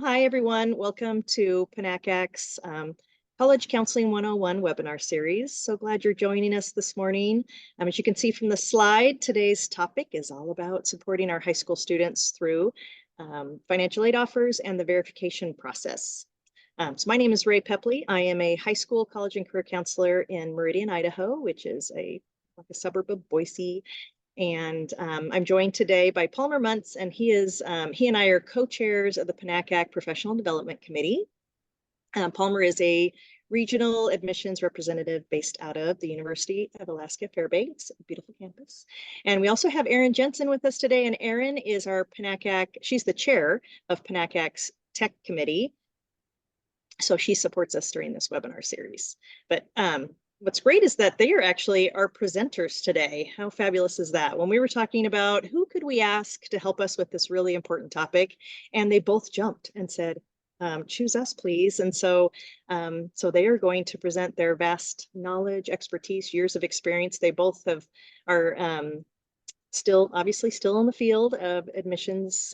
Hi, everyone. Welcome to PNACAC's College Counseling 101 webinar series. So glad you're joining us this morning. As you can see from the slide, today's topic is all about supporting our high school students through financial aid offers and the verification process. So my name is Ray Pepley. I am a high school, college, and career counselor in Meridian, Idaho, which is like a suburb of Boise. And I'm joined today by Palmer Muntz, and he and I are co-chairs of the PNACAC Professional Development Committee. Palmer is a regional admissions representative based out of the University of Alaska Fairbanks, a beautiful campus. And we also have Erin Jensen with us today, and Erin is our PNACAC, she's the chair of PNACAC's Tech Committee. So she supports us during this webinar series. But what's great is that they are actually our presenters today. How fabulous is that? When we were talking about who could we ask to help us with this really important topic, and they both jumped and said, choose us, please. And so they are going to present their vast knowledge, expertise, years of experience. They both are obviously still in the field of admissions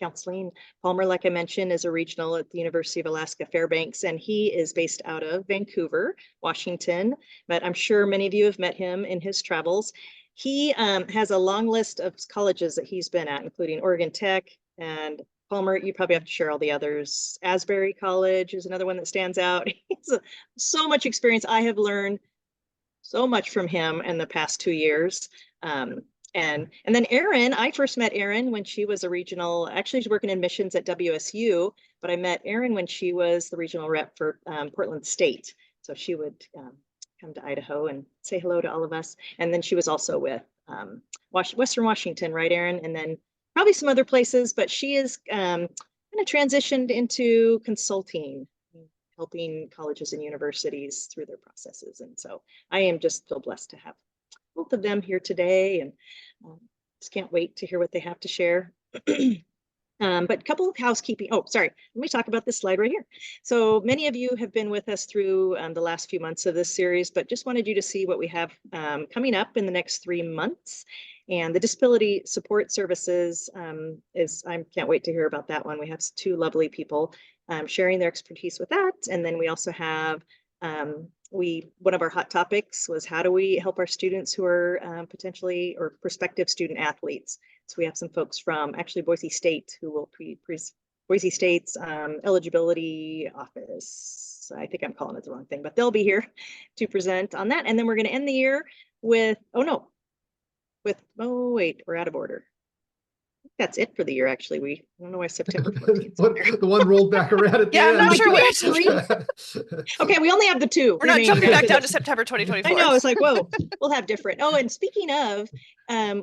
counseling. Palmer, like I mentioned, is a regional at the University of Alaska Fairbanks, and he is based out of Vancouver, Washington, but I'm sure many of you have met him in his travels. He has a long list of colleges that he's been at, including Oregon Tech, and Palmer, you probably have to share all the others. Asbury College is another one that stands out. He has so much experience. I have learned so much from him in the past 2 years. And then Erin, I first met Erin when she was a regional, actually she's working in admissions at WSU, but I met Erin when she was the regional rep for Portland State. So she would come to Idaho and say hello to all of us. And then she was also with Western Washington, right, Erin? And then probably some other places, but she is kind of transitioned into consulting, helping colleges and universities through their processes. And so I am just so blessed to have both of them here today, and just can't wait to hear what they have to share. But a couple of housekeeping. Oh, sorry. Let me talk about this slide right here. So many of you have been with us through the last few months of this series, but just wanted you to see what we have coming up in the next 3 months. And the disability support services I can't wait to hear about that one. We have 2 lovely people sharing their expertise with that. And then we also have one of our hot topics was how do we help our students who are potentially or prospective student athletes. So we have some folks from actually Boise State who will Boise State's eligibility office. I think I'm calling it the wrong thing, but they'll be here to present on that. And then we're going to end the year with, wait, we're out of order. That's it for the year, actually. I don't know why September 14th. The one rolled back around at the end. I'm not sure what. Okay, we only have the 2. We're not jumping back down to September 2024. I know, it's like, whoa, we'll have different. Oh, and speaking of,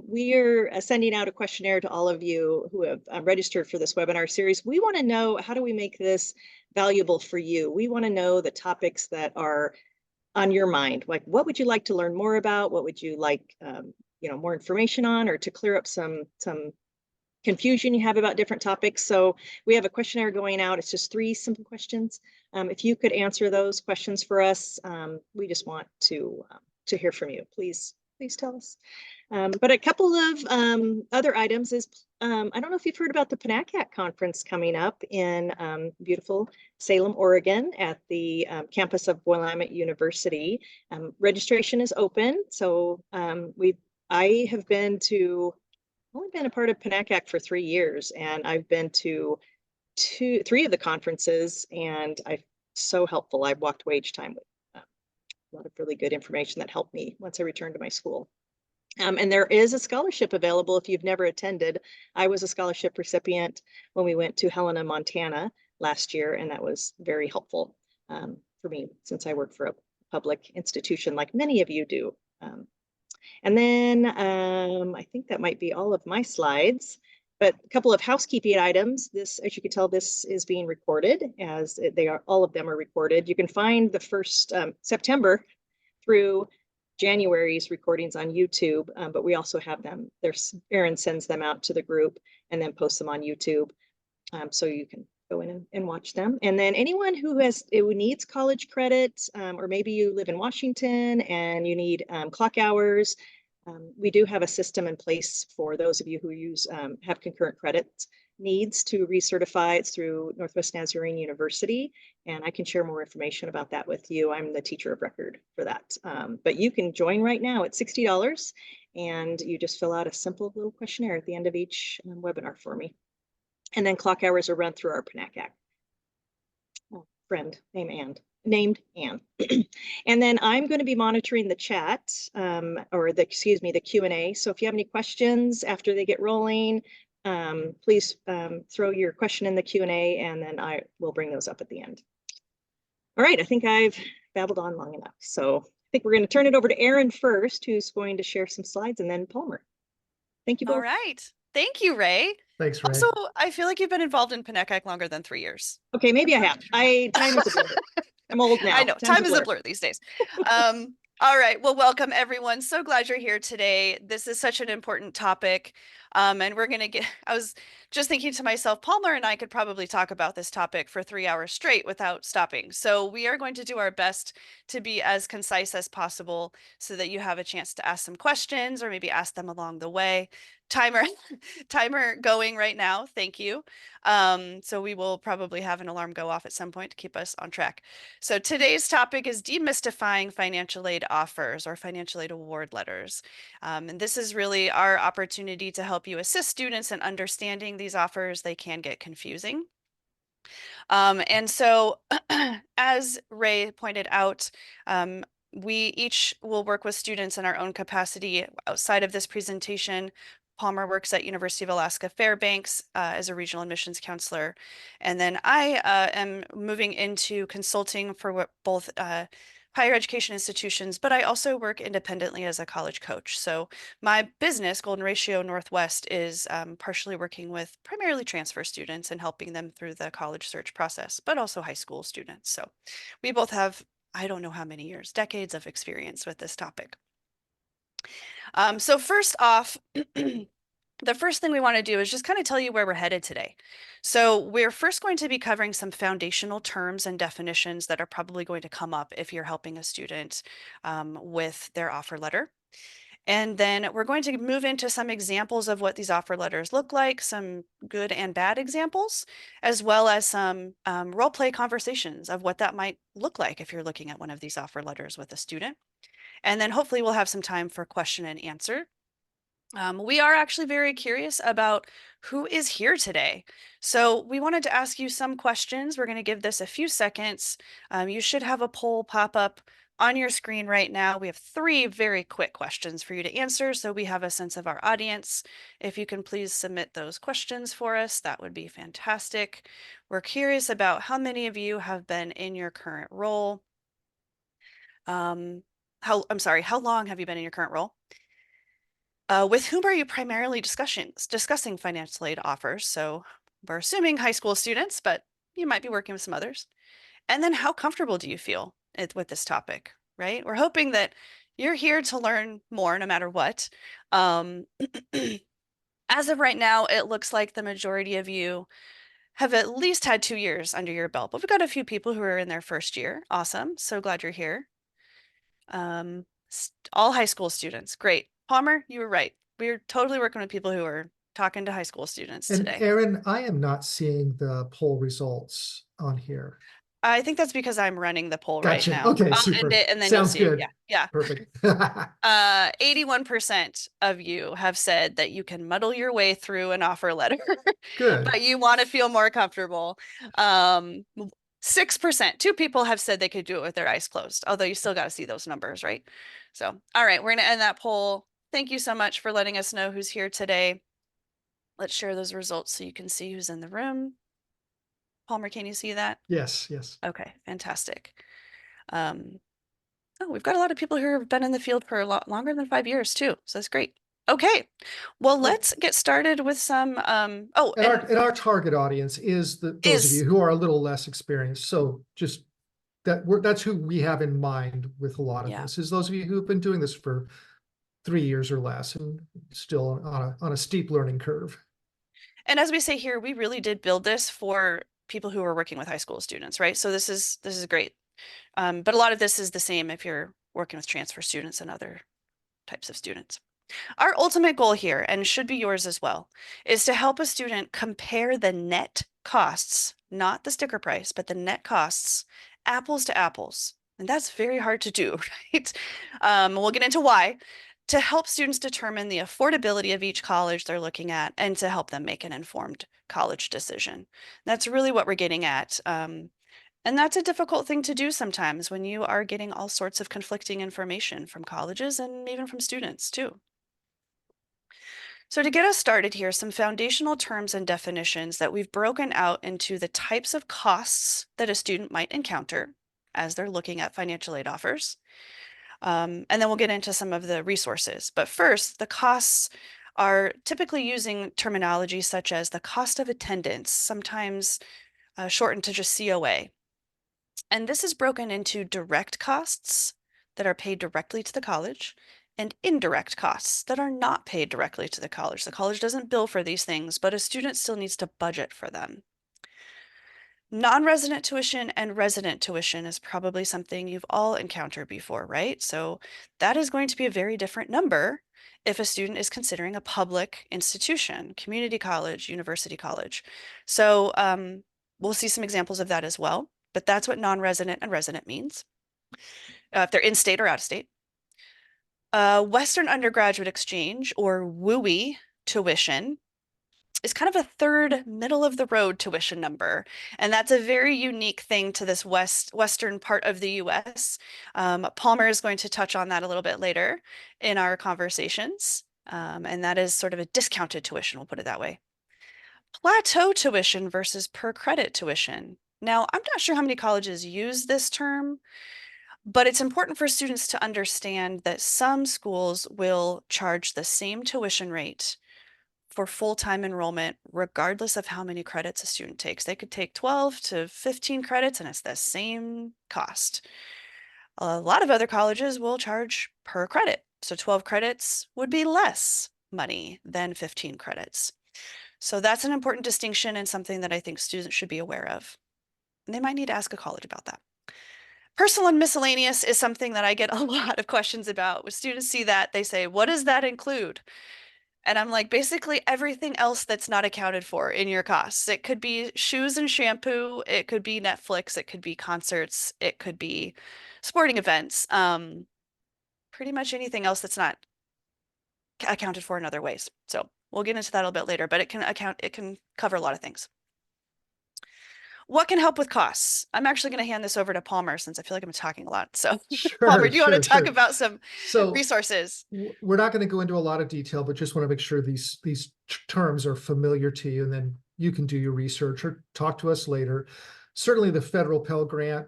we are sending out a questionnaire to all of you who have registered for this webinar series. We want to know, how do we make this valuable for you? We want to know the topics that are on your mind. Like, what would you like to learn more about? What would you like, more information on, or to clear up some confusion you have about different topics. So we have a questionnaire going out. It's just 3 simple questions. If you could answer those questions for us, we just want to hear from you. Please tell us. But a couple of other items is, I don't know if you've heard about the PNACAC conference coming up in beautiful Salem, Oregon at the campus of Willamette University. Registration is open. So I have only been a part of PNACAC for 3 years, and I've been to 3 of the conferences, and so helpful. I've walked away each time with a lot of really good information that helped me once I returned to my school. And there is a scholarship available if you've never attended. I was a scholarship recipient when we went to Helena, Montana last year, and that was very helpful for me since I work for a public institution like many of you do. And then I think that might be all of my slides, but a couple of housekeeping items. This, as you can tell, this is being recorded, as all of them are recorded. You can find the first September through January's recordings on YouTube, but we also have them. Erin sends them out to the group and then posts them on YouTube, so you can go in and watch them. And then anyone who needs college credit, or maybe you live in Washington and you need clock hours, we do have a system in place for those of you who have concurrent credits needs to recertify. It's through Northwest Nazarene University, and I can share more information about that with you. I'm the teacher of record for that. But you can join right now at $60, and you just fill out a simple little questionnaire at the end of each webinar for me. And then clock hours are run through our PNAC friend named Anne. And then I'm going to be monitoring the chat, the Q&A. So if you have any questions after they get rolling, please throw your question in the Q&A, and then I will bring those up at the end. All right, I think I've babbled on long enough. So I think we're going to turn it over to Erin first, who's going to share some slides, and then Palmer. Thank you both. All right. Thank you, Ray. Thanks, Ray. Also, I feel like you've been involved in PNAC longer than 3 years. Okay, maybe I have. Time is a blur. I'm old now. I know, time is a blur these days. All right, well, welcome everyone. So glad you're here today. This is such an important topic. And we're gonna I was just thinking to myself, Palmer and I could probably talk about this topic for 3 hours straight without stopping. So we are going to do our best to be as concise as possible so that you have a chance to ask some questions or maybe ask them along the way. Timer going right now. Thank you. So we will probably have an alarm go off at some point to keep us on track. So today's topic is demystifying financial aid offers or financial aid award letters. And this is really our opportunity to help you assist students in understanding these offers. They can get confusing. And so as Ray pointed out, we each will work with students in our own capacity outside of this presentation. Palmer works at University of Alaska Fairbanks as a regional admissions counselor. And then I am moving into consulting for both higher education institutions, but I also work independently as a college coach. So my business, Golden Ratio Northwest, is partially working with primarily transfer students and helping them through the college search process, but also high school students. So we both have, I don't know how many years, decades of experience with this topic. So first off, the first thing we want to do is just kind of tell you where we're headed today. So we're first going to be covering some foundational terms and definitions that are probably going to come up if you're helping a student with their offer letter. And then we're going to move into some examples of what these offer letters look like, some good and bad examples, as well as some role play conversations of what that might look like if you're looking at one of these offer letters with a student. And then hopefully we'll have some time for question and answer. We are actually very curious about who is here today. So we wanted to ask you some questions. We're going to give this a few seconds. You should have a poll pop up on your screen right now. We have 3 very quick questions for you to answer, so we have a sense of our audience. If you can please submit those questions for us, that would be fantastic. We're curious about how many of you have been in your current role. How long have you been in your current role? With whom are you primarily discussing financial aid offers? So we're assuming high school students, but you might be working with some others. And then how comfortable do you feel with this topic, right? We're hoping that you're here to learn more no matter what. As of right now, it looks like the majority of you have at least had 2 years under your belt, but we've got a few people who are in their first year. Awesome. So glad you're here. All high school students. Great. Palmer, you were right. We're totally working with people who are talking to high school students today. Erin, I am not seeing the poll results on here. I think that's because I'm running the poll Gotcha. right now. Okay, I'll super. end it and then Sounds you'll see. good. Yeah. Perfect. 81% of you have said that you can muddle your way through an offer letter, Good. but you want to feel more comfortable. 6%, 2 people have said they could do it with their eyes closed, although you still got to see those numbers, right? So, all right, we're going to end that poll. Thank you so much for letting us know who's here today. Let's share those results so you can see who's in the room. Palmer, can you see that? Yes, yes. Okay, fantastic. We've got a lot of people who have been in the field for a lot longer than 5 years too, so that's great. Okay, well, let's get started with some. And our target audience is those of you who are a little less experienced. So just that's who we have in mind with a lot of this, is those of you who've been doing this for 3 years or less and still on a steep learning curve. And as we say here, we really did build this for people who are working with high school students, right? So this is great. But a lot of this is the same if you're working with transfer students and other types of students. Our ultimate goal here, and should be yours as well, is to help a student compare the net costs, not the sticker price, but the net costs, apples to apples. And that's very hard to do, right? We'll get into why, to help students determine the affordability of each college they're looking at and to help them make an informed college decision. That's really what we're getting at. And that's a difficult thing to do sometimes when you are getting all sorts of conflicting information from colleges and even from students too. So to get us started here, some foundational terms and definitions that we've broken out into the types of costs that a student might encounter as they're looking at financial aid offers. And then we'll get into some of the resources. But first, the costs are typically using terminology such as the cost of attendance, sometimes shortened to just COA. And this is broken into direct costs that are paid directly to the college and indirect costs that are not paid directly to the college. The college doesn't bill for these things, but a student still needs to budget for them. Non-resident tuition and resident tuition is probably something you've all encountered before, right? So that is going to be a very different number if a student is considering a public institution, community college, university college. So we'll see some examples of that as well, but that's what non-resident and resident means. If they're in state or out of state. Western Undergraduate Exchange, or WUI tuition, is kind of a third middle of the road tuition number. And that's a very unique thing to this Western part of the US. Palmer is going to touch on that a little bit later in our conversations. And that is sort of a discounted tuition, we'll put it that way. Plateau tuition versus per credit tuition. Now, I'm not sure how many colleges use this term, but it's important for students to understand that some schools will charge the same tuition rate for full-time enrollment, regardless of how many credits a student takes. They could take 12 to 15 credits and it's the same cost. A lot of other colleges will charge per credit. So 12 credits would be less money than 15 credits. So that's an important distinction and something that I think students should be aware of. And they might need to ask a college about that. Personal and miscellaneous is something that I get a lot of questions about. When students see that, they say, what does that include? And I'm like, basically everything else that's not accounted for in your costs. It could be shoes and shampoo, it could be Netflix, it could be concerts, it could be sporting events, pretty much anything else that's not accounted for in other ways. So we'll get into that a little bit later, but it can cover a lot of things. What can help with costs? I'm actually going to hand this over to Palmer since I feel like I'm talking a lot. So Palmer, do you want to talk about some resources? We're not going to go into a lot of detail, but just want to make sure these terms are familiar to you, and then you can do your research or talk to us later. Certainly the federal Pell Grant,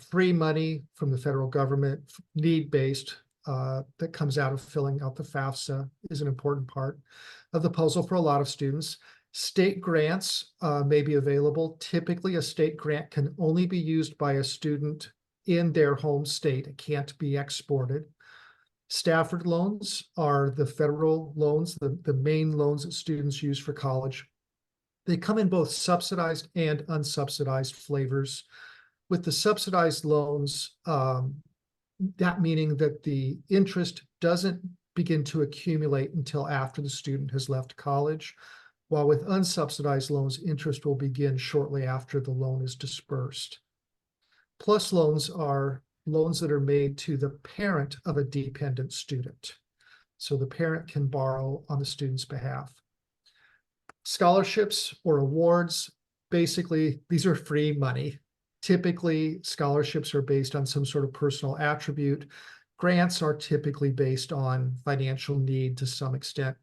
free money from the federal government, need-based, that comes out of filling out the FAFSA is an important part of the puzzle for a lot of students. State grants may be available. Typically, a state grant can only be used by a student in their home state. It can't be exported. Stafford loans are the federal loans, the main loans that students use for college. They come in both subsidized and unsubsidized flavors. With the subsidized loans, that meaning that the interest doesn't begin to accumulate until after the student has left college. While with unsubsidized loans, interest will begin shortly after the loan is dispersed. Plus loans are loans that are made to the parent of a dependent student. So the parent can borrow on the student's behalf. Scholarships or awards, basically, these are free money. Typically, scholarships are based on some sort of personal attribute. Grants are typically based on financial need to some extent.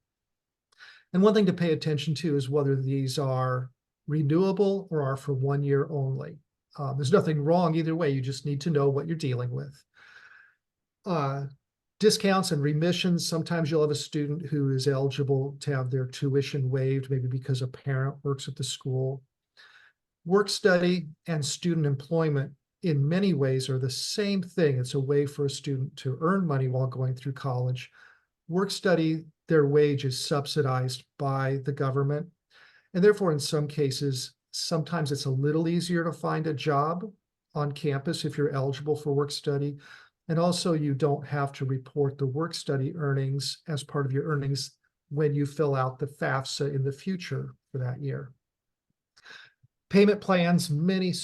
And one thing to pay attention to is whether these are renewable or are for 1 year only. There's nothing wrong either way. You just need to know what you're dealing with. Discounts and remissions. Sometimes you'll have a student who is eligible to have their tuition waived, maybe because a parent works at the school. Work study and student employment in many ways are the same thing. It's a way for a student to earn money while going through college. Work study, their wage is subsidized by the government. And therefore, in some cases, sometimes it's a little easier to find a job on campus if you're eligible for work study. And also you don't have to report the work study earnings as part of your earnings when you fill out the FAFSA in the future for that year. Payment plans, many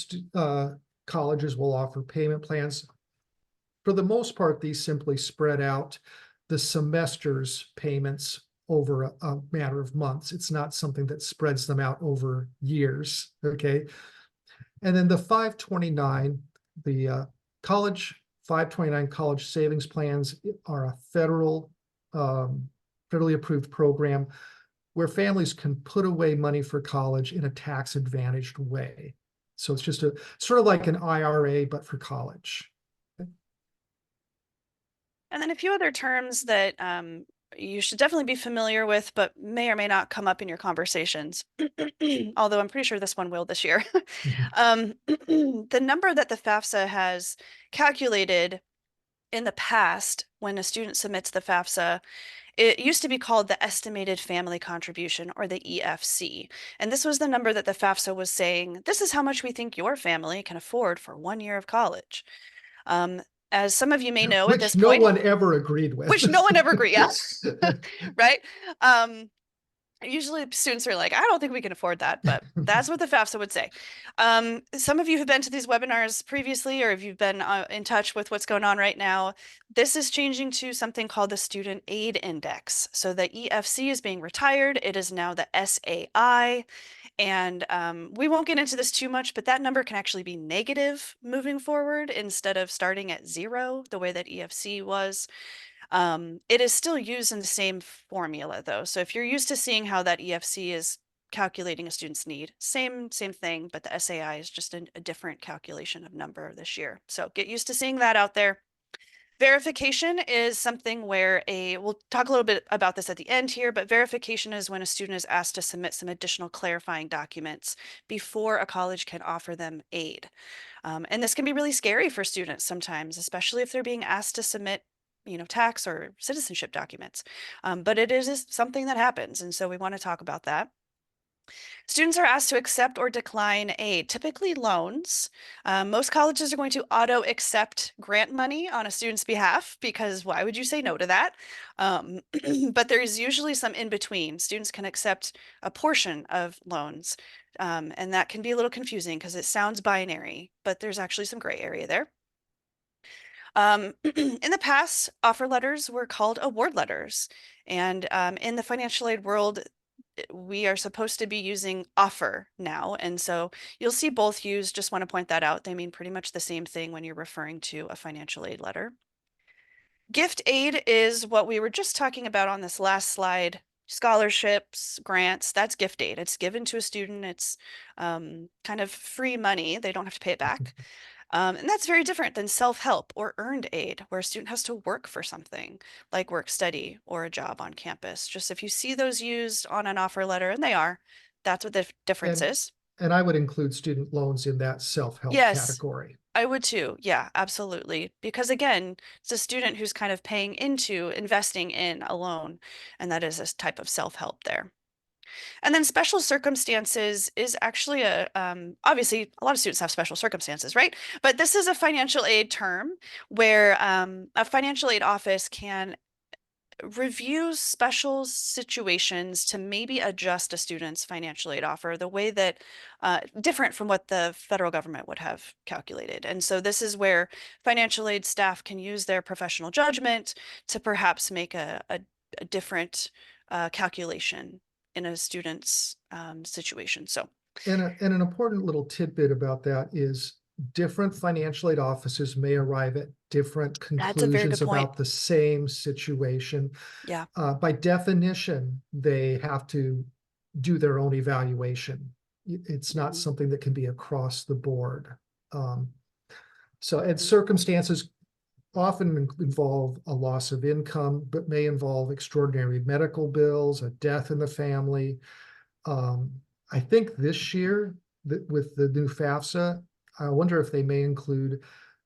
colleges will offer payment plans. For the most part, these simply spread out the semester's payments over a matter of months. It's not something that spreads them out over years, okay? And then the 529, the college 529 college savings plans are a federally approved program where families can put away money for college in a tax-advantaged way. So it's just a sort of like an IRA, but for college. And then a few other terms that you should definitely be familiar with, but may or may not come up in your conversations. Although I'm pretty sure this one will this year. The number that the FAFSA has calculated in the past when a student submits the FAFSA, it used to be called the estimated family contribution, or the EFC. And this was the number that the FAFSA was saying, this is how much we think your family can afford for 1 year of college. As some of you may know at this Which point, no one ever agreed with. which no one ever agreed, yeah, right? Usually students are like, I don't think we can afford that, but that's what the FAFSA would say. Some of you have been to these webinars previously, or if you've been in touch with what's going on right now, this is changing to something called the Student Aid Index. So the EFC is being retired. It is now the SAI. And we won't get into this too much, but that number can actually be negative moving forward instead of starting at 0, the way that EFC was. It is still used in the same formula though. So if you're used to seeing how that EFC is calculating a student's need, same thing, but the SAI is just a different calculation of number this year. So get used to seeing that out there. Verification is something where we'll talk a little bit about this at the end here, but verification is when a student is asked to submit some additional clarifying documents before a college can offer them aid. And this can be really scary for students sometimes, especially if they're being asked to submit tax or citizenship documents. But it is something that happens. And so we want to talk about that. Students are asked to accept or decline aid, typically loans. Most colleges are going to auto accept grant money on a student's behalf, because why would you say no to that? But there's usually some in between. Students can accept a portion of loans. And that can be a little confusing because it sounds binary, but there's actually some gray area there. In the past, offer letters were called award letters. And in the financial aid world, we are supposed to be using offer now. And so you'll see both used. Just want to point that out. They mean pretty much the same thing when you're referring to a financial aid letter. Gift aid is what we were just talking about on this last slide. Scholarships, grants, that's gift aid. It's given to a student. It's kind of free money. They don't have to pay it back. And that's very different than self-help or earned aid, where a student has to work for something like work study or a job on campus. Just if you see those used on an offer letter, and they are, that's what the difference is. And I would include student loans in that self-help category. I would too. Yeah, absolutely. Because again, it's a student who's kind of paying into investing in a loan, and that is a type of self-help there. And then special circumstances is actually obviously a lot of students have special circumstances, right? But this is a financial aid term where a financial aid office can review special situations to maybe adjust a student's financial aid offer the way that different from what the federal government would have calculated. And so this is where financial aid staff can use their professional judgment to perhaps make a different calculation in a student's situation. So, and an important little tidbit about that is different financial aid offices may arrive at different conclusions about the same situation. Yeah. By definition, they have to do their own evaluation. It's not something that can be across the board. And circumstances often involve a loss of income, but may involve extraordinary medical bills, a death in the family. I think this year with the new FAFSA, I wonder if they may include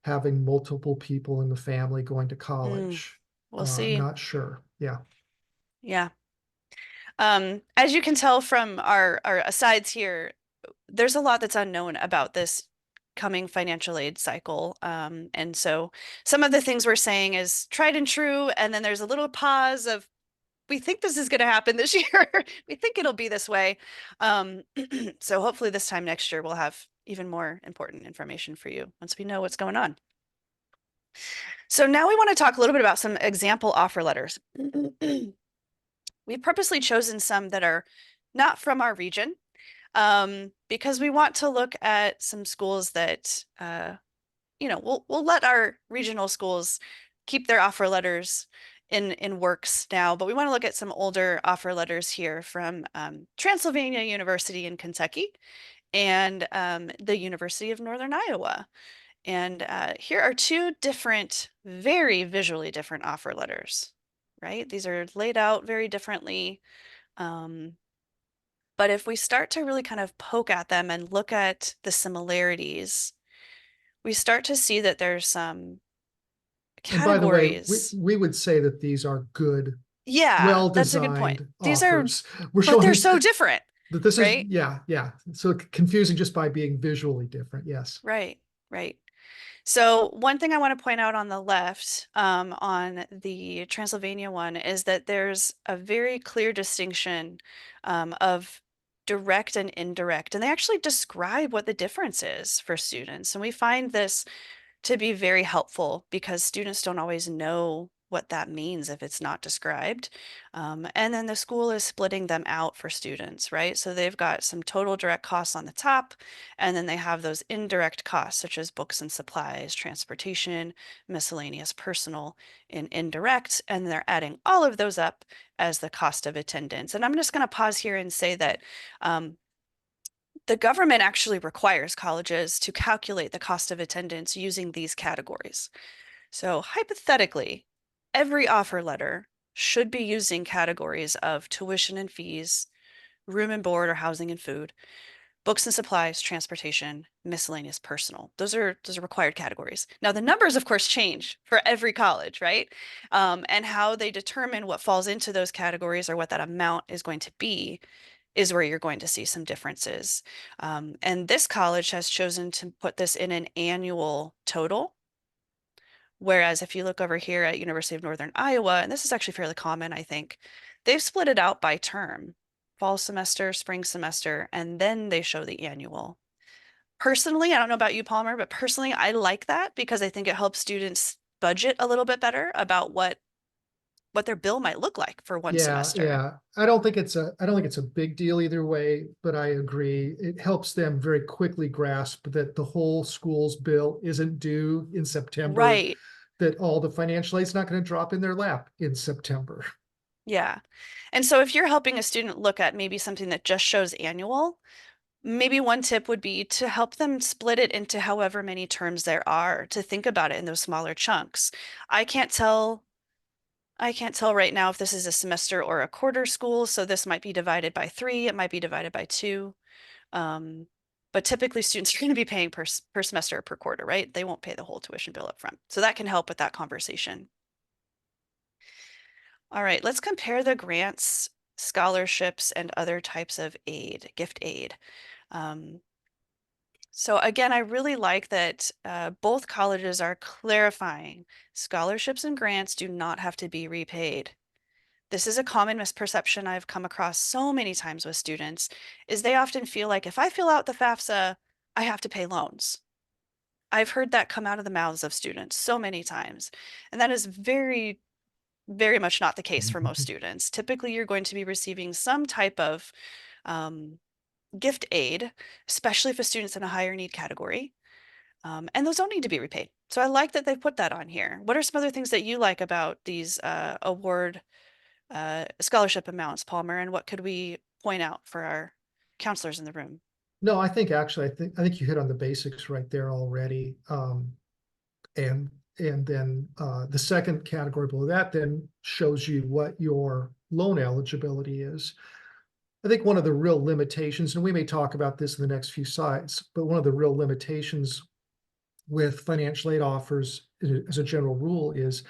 having multiple people in the family going to college. We'll see. I'm not sure. Yeah. Yeah. As you can tell from our asides here, there's a lot that's unknown about this coming financial aid cycle. And so some of the things we're saying is tried and true, and then there's a little pause of, we think this is going to happen this year. We think it'll be this way. So hopefully this time next year, we'll have even more important information for you once we know what's going on. So now we want to talk a little bit about some example offer letters. We've purposely chosen some that are not from our region, because we want to look at some schools that, we'll let our regional schools keep their offer letters in works now, but we want to look at some older offer letters here from Transylvania University in Kentucky and the University of Northern Iowa. And here are two different, very visually different offer letters, right? These are laid out very differently. But if we start to really kind of poke at them and look at the similarities, we start to see that there's some And by the way, categories. we would say that these are good, Yeah, that's a good point. well-designed These offers. but they're so different, that this right? is, yeah. So confusing just by being visually different. Yes. Right. So one thing I want to point out on the left, on the Transylvania one, is that there's a very clear distinction of direct and indirect, and they actually describe what the difference is for students. And we find this to be very helpful because students don't always know what that means if it's not described. And then the school is splitting them out for students, right? So they've got some total direct costs on the top, and then they have those indirect costs such as books and supplies, transportation, miscellaneous personal in indirect, and they're adding all of those up as the cost of attendance. And I'm just going to pause here and say that the government actually requires colleges to calculate the cost of attendance using these categories. So hypothetically, every offer letter should be using categories of tuition and fees, room and board or housing and food, books and supplies, transportation, miscellaneous personal. Those are required categories. Now the numbers of course change for every college, right? And how they determine what falls into those categories or what that amount is going to be is where you're going to see some differences. And this college has chosen to put this in an annual total. Whereas if you look over here at University of Northern Iowa, and this is actually fairly common, I think, they've split it out by term, fall semester, spring semester, and then they show the annual. Personally, I don't know about you, Palmer, but personally, I like that because I think it helps students budget a little bit better about what their bill might look like for one semester. Yeah. I don't think it's a big deal either way, but I agree. It helps them very quickly grasp that the whole school's bill isn't due in September. Right. That all the financial aid's not going to drop in their lap in September. Yeah. And so if you're helping a student look at maybe something that just shows annual, maybe one tip would be to help them split it into however many terms there are, to think about it in those smaller chunks. I can't tell right now if this is a semester or a quarter school, so this might be divided by 3, it might be divided by 2. But typically students are going to be paying per semester or per quarter, right? They won't pay the whole tuition bill up front. So that can help with that conversation. All right, let's compare the grants, scholarships, and other types of aid, gift aid. So again, I really like that both colleges are clarifying scholarships and grants do not have to be repaid. This is a common misperception I've come across so many times with students, is they often feel like if I fill out the FAFSA, I have to pay loans. I've heard that come out of the mouths of students so many times, and that is very, very much not the case for most students. Typically, you're going to be receiving some type of gift aid, especially if a student's in a higher need category. And those don't need to be repaid. So I like that they put that on here. What are some other things that you like about these award scholarship amounts, Palmer, and what could we point out for our counselors in the room? No, I think actually, I think you hit on the basics right there already. And then the second category below that then shows you what your loan eligibility is. I think one of the real limitations, and we may talk about this in the next few slides, but one of the real limitations with financial aid offers as a general rule is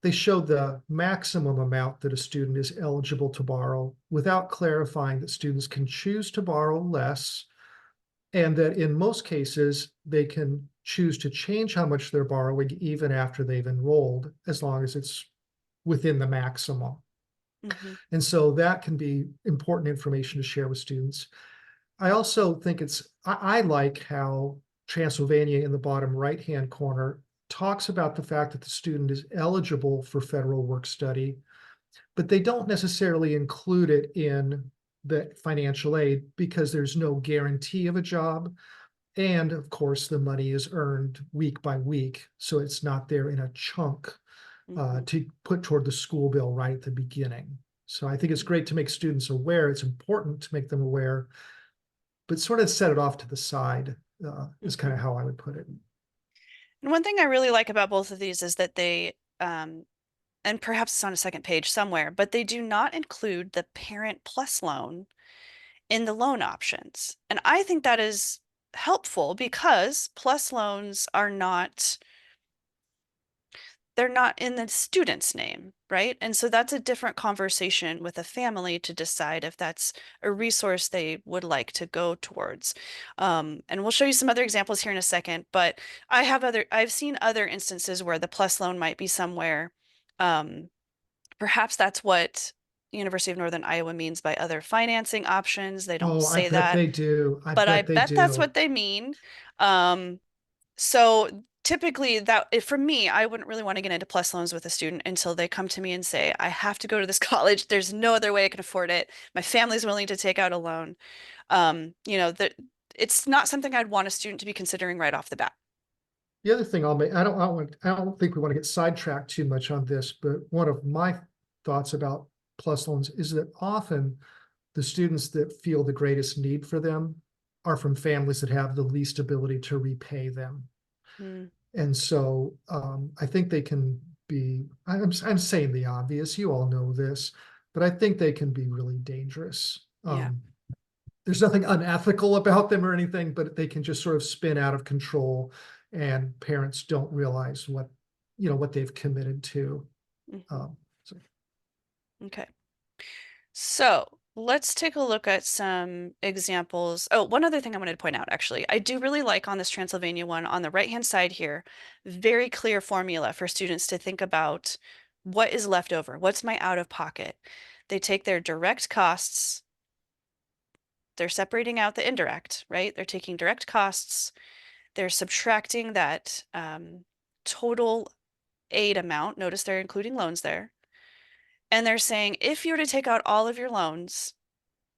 they show the maximum amount that a student is eligible to borrow without clarifying that students can choose to borrow less and that in most cases, they can choose to change how much they're borrowing even after they've enrolled, as long as it's within the maximum. Mhm. And so that can be important information to share with students. I also think I like how Transylvania in the bottom right-hand corner talks about the fact that the student is eligible for federal work study, but they don't necessarily include it in the financial aid because there's no guarantee of a job. And of course, the money is earned week by week, so it's not there in a chunk Mhm. to put toward the school bill right at the beginning. So I think it's great to make students aware. It's important to make them aware, but sort of set it off to the side is kind of how I would put it. And one thing I really like about both of these is that they, and perhaps it's on a second page somewhere, but they do not include the Parent Plus loan in the loan options. And I think that is helpful because plus loans are not, they're not in the student's name, right? And so that's a different conversation with a family to decide if that's a resource they would like to go towards. And we'll show you some other examples here in a second, but I've seen other instances where the plus loan might be somewhere. Perhaps that's what University of Northern Iowa means by other financing options. They don't Oh, I say bet that, they do. I but I bet they bet that's do. what they mean. So typically for me, I wouldn't really want to get into plus loans with a student until they come to me and say, I have to go to this college. There's no other way I can afford it. My family's willing to take out a loan. That it's not something I'd want a student to be considering right off the bat. The other thing I'll make, I don't think we want to get sidetracked too much on this, but one of my thoughts about plus loans is that often the students that feel the greatest need for them are from families that have the least ability to repay them. Mm, And so I think they can be, I'm saying the obvious, you all know this, but I think they can be really dangerous. yeah. There's nothing unethical about them or anything, but they can just sort of spin out of control, and parents don't realize what they've committed to. Mhm. So Okay. So let's take a look at some examples. Oh, one other thing I wanted to point out, actually. I do really like on this Transylvania one on the right-hand side here, very clear formula for students to think about what is left over. What's my out of pocket? They take their direct costs. They're separating out the indirect, right? They're taking direct costs. They're subtracting that total aid amount. Notice they're including loans there. And they're saying, if you were to take out all of your loans,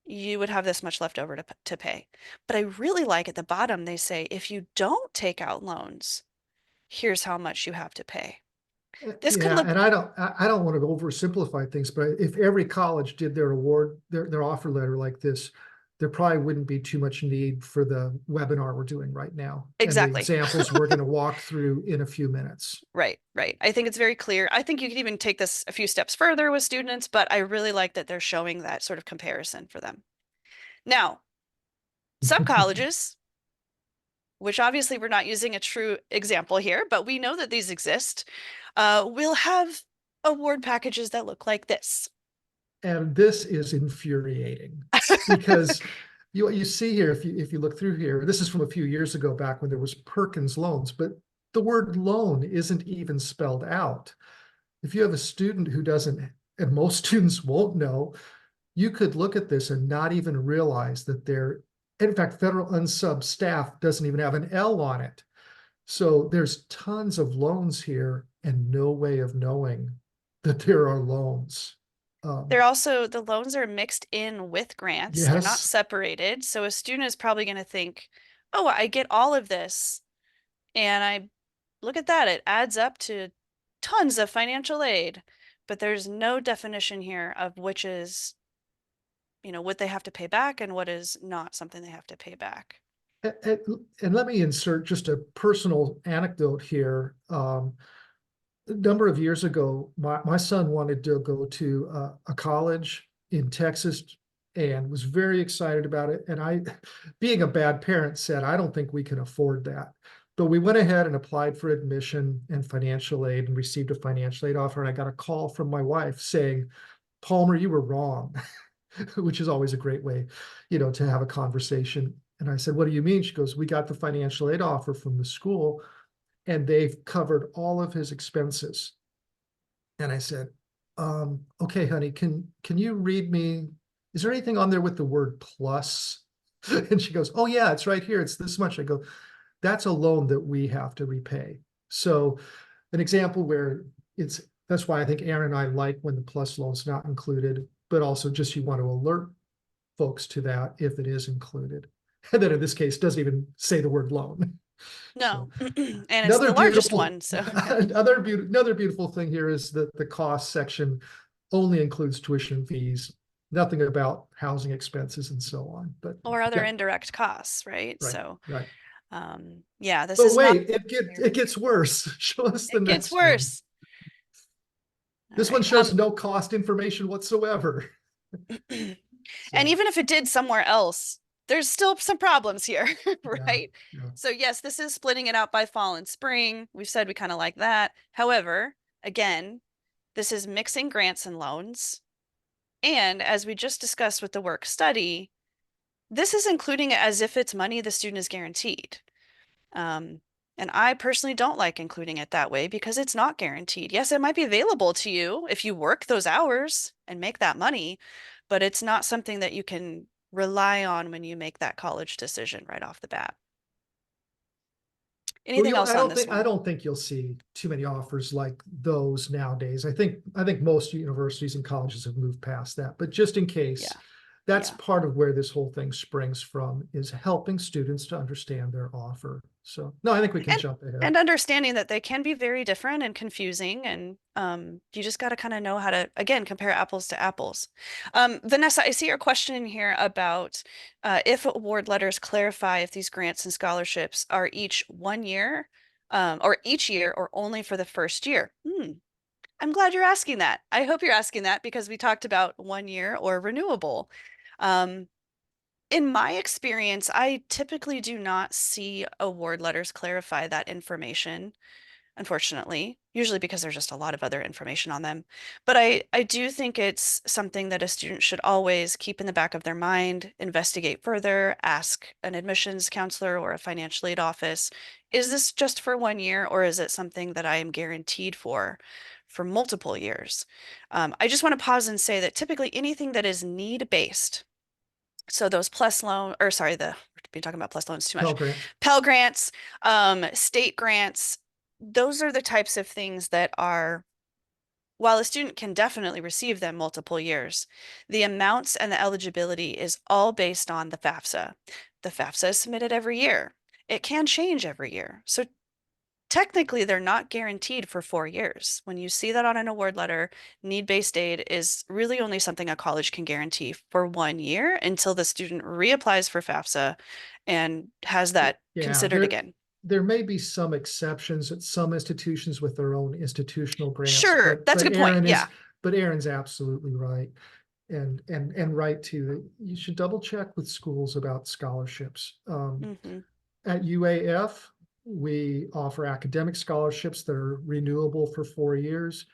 you would have this much left over to pay. But I really like at the bottom, they say, if you don't take out loans, here's how much you have to pay. This could yeah, look, and I don't want to oversimplify things, but if every college did their offer letter like this, there probably wouldn't be too much need for the webinar we're doing right now and the exactly. examples we're going to walk through in a few minutes. Right, right. I think it's very clear. I think you could even take this a few steps further with students, but I really like that they're showing that sort of comparison for them. Now, some colleges, which obviously we're not using a true example here, but we know that these exist, will have award packages that look like this. And this is infuriating because you see here, if you look through here, this is from a few years ago back when there was Perkins loans, but the word loan isn't even spelled out. If you have a student who doesn't, and most students won't know, you could look at this and not even realize that in fact, federal unsub staff doesn't even have an L on it. So there's tons of loans here and no way of knowing that there are loans. The loans are mixed in with grants. They're not Yes. separated. So a student is probably going to think, oh, I get all of this. And I look at that, it adds up to tons of financial aid. But there's no definition here of which is, what they have to pay back and what is not something they have to pay back. And let me insert just a personal anecdote here. A number of years ago, my son wanted to go to a college in Texas and was very excited about it. And I, being a bad parent, said, I don't think we can afford that. But we went ahead and applied for admission and financial aid and received a financial aid offer. And I got a call from my wife saying, Palmer, you were wrong, which is always a great way, to have a conversation. And I said, what do you mean? She goes, we got the financial aid offer from the school and they've covered all of his expenses. And I said, okay, honey, can you read me? Is there anything on there with the word plus? And she goes, oh yeah, it's right here. It's this much. I go, that's a loan that we have to repay. So an example where that's why I think Erin and I like when the plus loan's not included, but also just you want to alert folks to that if it is included. And then in this case, doesn't even say the word loan. No, So, and it's the largest one. So another beautiful thing here is that the cost section only includes tuition fees, nothing about housing expenses and so on. But or other yeah, indirect costs, right? right, So right. yeah, this But is wait, not. it gets worse. Show us the It gets next one. worse. This one shows no cost information whatsoever. And even if it did somewhere else, there's still some problems here, right? Yeah. So yes, this is splitting it out by fall and spring. We've said we kind of like that. However, again, this is mixing grants and loans. And as we just discussed with the work study, this is including it as if it's money the student is guaranteed. And I personally don't like including it that way because it's not guaranteed. Yes, it might be available to you if you work those hours and make that money, but it's not something that you can rely on when you make that college decision right off the bat. Anything else on this one? I don't think you'll see too many offers like those nowadays. I think most universities and colleges have moved past that, but just in case, that's part of where this whole thing springs from, is helping students to understand their offer. So no, I think we can jump ahead. And understanding that they can be very different and confusing, and you just got to kind of know how to, again, compare apples to apples. Vanessa, I see your question in here about if award letters clarify if these grants and scholarships are each 1 year or each year or only for the first year. I'm glad you're asking that. I hope you're asking that because we talked about 1 year or renewable. In my experience, I typically do not see award letters clarify that information, unfortunately, usually because there's just a lot of other information on them. But I do think it's something that a student should always keep in the back of their mind, investigate further, ask an admissions counselor or a financial aid office, is this just for 1 year or is it something that I am guaranteed for multiple years? I just want to pause and say that typically anything that is need-based, so those plus loan, or sorry, we've been talking about plus loans too much. Pell grants, state grants, those are the types of things that are, while a student can definitely receive them multiple years, the amounts and the eligibility is all based on the FAFSA. The FAFSA is submitted every year. It can change every year. So technically, they're not guaranteed for 4 years. When you see that on an award letter, need-based aid is really only something a college can guarantee for 1 year until the student reapplies for FAFSA and has that considered again. There may be some exceptions at some institutions with their own institutional grants. Sure, that's a good point. Yeah. But Erin's absolutely right. And right too. You should double check with schools about scholarships. At UAF, we offer academic scholarships that are renewable for 4 years,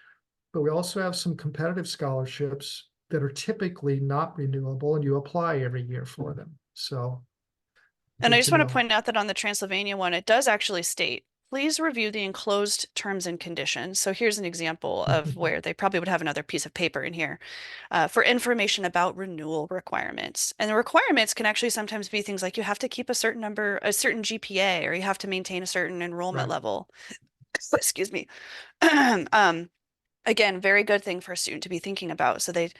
but we also have some competitive scholarships that are typically not renewable and you apply every year for them. So. And I just want to point out that on the Transylvania one, it does actually state, please review the enclosed terms and conditions. So here's an example of where they probably would have another piece of paper in here for information about renewal requirements. And the requirements can actually sometimes be things like you have to keep a certain number, a certain GPA, or you have to maintain a certain enrollment level. Excuse me. Again, very good thing for a student to be thinking about. So they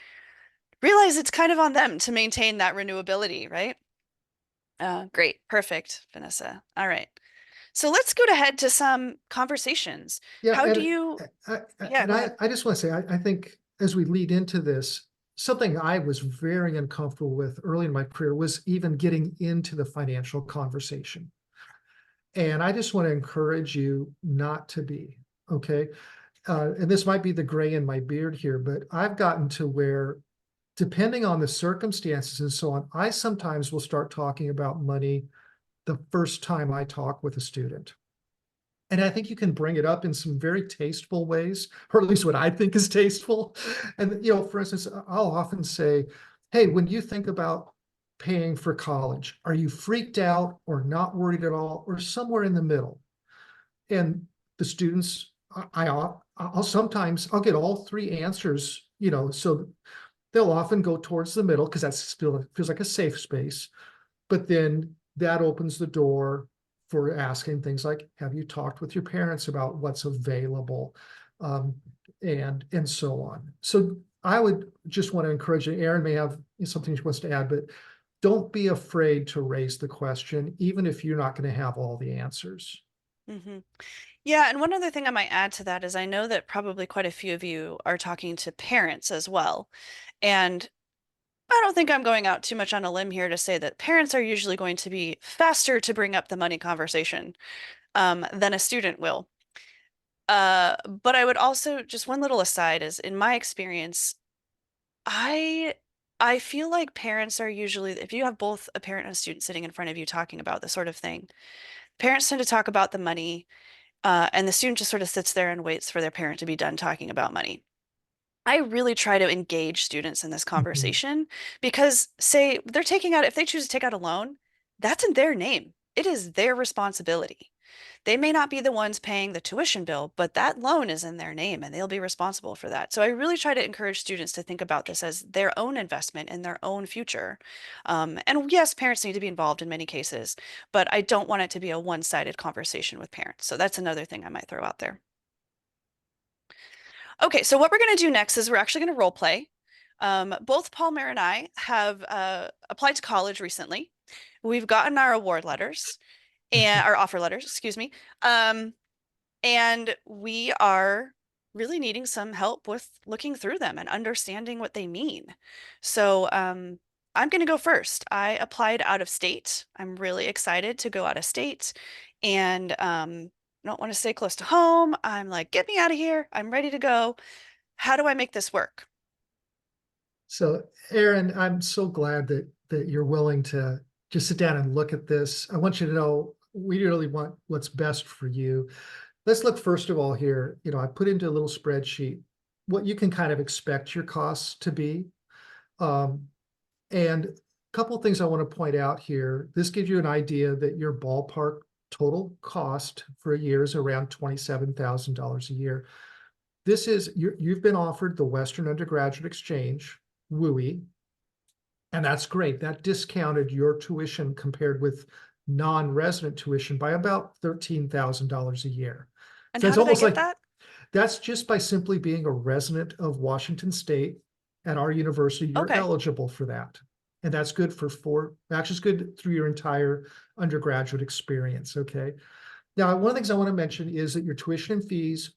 realize it's kind of on them to maintain that renewability, right? Great. Perfect, Vanessa. All right. So let's go ahead to some conversations. Yeah, how do you? I just want to say, I think as we lead into this, something I was very uncomfortable with early in my career was even getting into the financial conversation. And I just want to encourage you not to be, okay? And this might be the gray in my beard here, but I've gotten to where, depending on the circumstances and so on, I sometimes will start talking about money the first time I talk with a student. And I think you can bring it up in some very tasteful ways, or at least what I think is tasteful. And, for instance, I'll often say, hey, when you think about paying for college? Are you freaked out or not worried at all, or somewhere in the middle? And the students, I'll sometimes I'll get all three answers, so they'll often go towards the middle because that still feels like a safe space. But then that opens the door for asking things like, have you talked with your parents about what's available? And so on. So I would just want to encourage you. Erin may have something she wants to add, but don't be afraid to raise the question, even if you're not going to have all the answers. Mm-hmm. Yeah, and one other thing I might add to that is I know that probably quite a few of you are talking to parents as well. And I don't think I'm going out too much on a limb here to say that parents are usually going to be faster to bring up the money conversation than a student will. But I would also, just one little aside is, in my experience, I I feel like parents are usually, if you have both a parent and a student sitting in front of you talking about this sort of thing, parents tend to talk about the money, and the student just sort of sits there and waits for their parent to be done talking about money. I really try to engage students in this conversation because, say they're taking out, if they choose to take out a loan, that's in their name. It is their responsibility. They may not be the ones paying the tuition bill, but that loan is in their name and they'll be responsible for that. So I really try to encourage students to think about this as their own investment in their own future. And yes, parents need to be involved in many cases, but I don't want it to be a one-sided conversation with parents. So that's another thing I might throw out there. Okay, so what we're going to do next is we're actually going to role play. Both Palmer and I have applied to college recently. We've gotten our award letters and our offer letters, excuse me. And we are really needing some help with looking through them and understanding what they mean. So I'm going to go first. I applied out of state. I'm really excited to go out of state, and don't want to stay close to home. I'm like, get me out of here. I'm ready to go. How do I make this work? So, Erin, I'm so glad that you're willing to just sit down and look at this. I want you to know we really want what's best for you. Let's look first of all here. I put into a little spreadsheet what you can kind of expect your costs to be. And a couple of things I want to point out here. This gives you an idea that your ballpark total cost for a year is around $27,000 a year. This is, you've been offered the Western Undergraduate Exchange, WUI, and that's great. That discounted your tuition compared with non-resident tuition by about $13,000 a year. And So how it's did I almost get like that? that's just by simply being a resident of Washington State at our university, you're Okay. eligible for that. And that's good actually it's good through your entire undergraduate experience, okay? Now, one of the things I want to mention is that your tuition and fees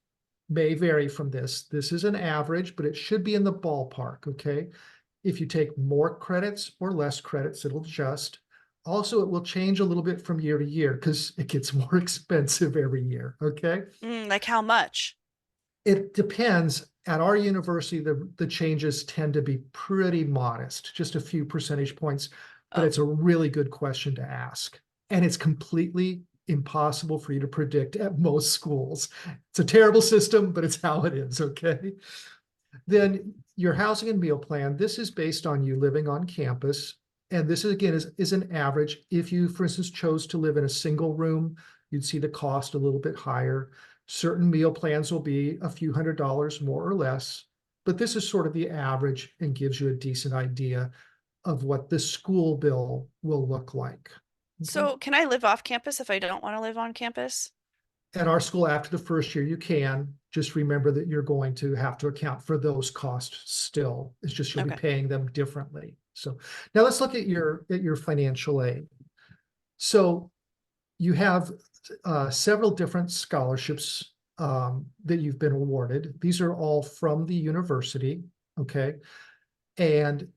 may vary from this. This is an average, but it should be in the ballpark, okay? If you take more credits or less credits, it'll adjust. Also, it will change a little bit from year to year because it gets more expensive every year, okay? Like how much? It depends. At our university, the changes tend to be pretty modest, just a few percentage points, but Oh. it's a really good question to ask. And it's completely impossible for you to predict at most schools. It's a terrible system, but it's how it is, okay? Then your housing and meal plan, this is based on you living on campus. And this is, again, is an average. If you, for instance, chose to live in a single room, you'd see the cost a little bit higher. Certain meal plans will be a few $100s more or less, but this is sort of the average and gives you a decent idea of what the school bill will look like. Okay? So can I live off campus if I don't want to live on campus? At our school, after the first year, you can. Just remember that you're going to have to account for those costs still. It's just you'll be paying them differently. So now let's look at your financial aid. So you have several different scholarships that you've been awarded. These are all from the university, okay? And